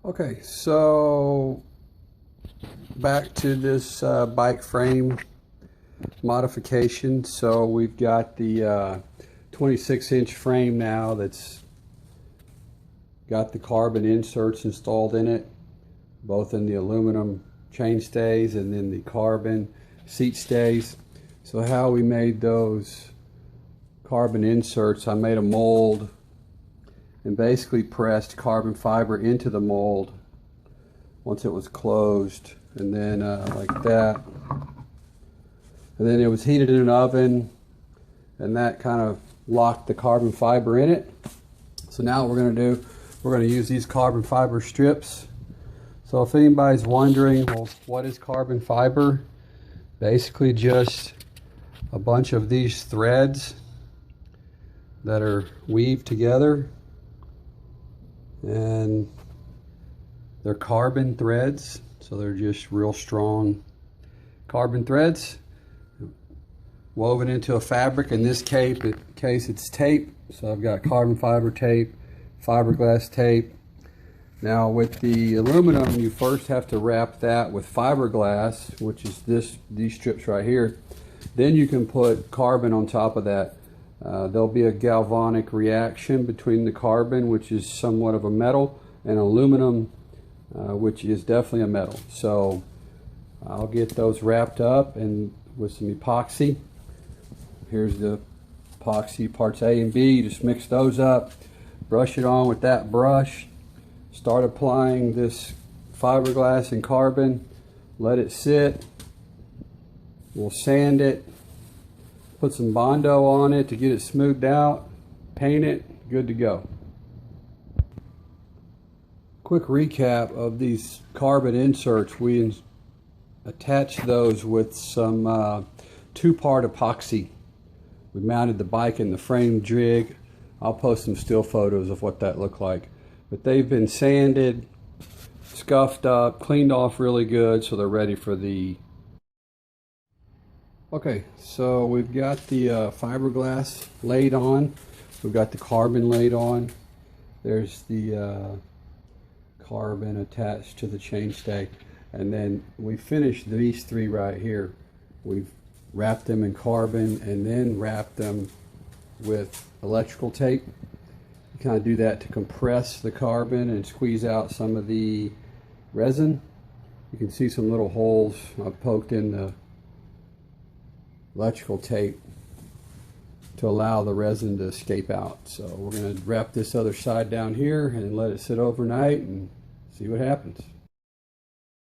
Okay, so back to this bike frame modification. So we've got the 26-inch frame now that's got the carbon inserts installed in it, both in the aluminum chain stays and then the carbon seat stays. So how we made those carbon inserts, I made a mold and basically pressed carbon fiber into the mold once it was closed, and then like that, and then it was heated in an oven, and that kind of locked the carbon fiber in it. So now what we're going to do, we're going to use these carbon fiber strips. So if anybody's wondering, well, what is carbon fiber? Basically just a bunch of these threads that are weaved together, and they're carbon threads, so they're just real strong carbon threads woven into a fabric. In this case it's tape, so I've got carbon fiber tape, fiberglass tape. Now with the aluminum, you first have to wrap that with fiberglass, which is these strips right here. Then you can put carbon on top of that. There'll be a galvanic reaction between the carbon, which is somewhat of a metal, and aluminum, which is definitely a metal. So I'll get those wrapped up and with some epoxy. Here's the epoxy parts A and B. Just mix those up, brush it on with that brush, start applying this fiberglass and carbon, let it sit. We'll sand it, put some Bondo on it to get it smoothed out, paint it, good to go. Quick recap of these carbon inserts. We attach those with some two-part epoxy. We mounted the bike in the frame jig. I'll post some still photos of what that looked like. But they've been sanded, scuffed up, cleaned off really good, so they're ready for the... Okay, so we've got the fiberglass laid on. We've got the carbon laid on. There's the carbon attached to the chainstay. And then we finished these three right here. We've wrapped them in carbon and then wrapped them with electrical tape. You kind of do that to compress the carbon and squeeze out some of the resin. You can see some little holes I've poked in the electrical tape to allow the resin to escape out. So we're going to wrap this other side down here and let it sit overnight and see what happens.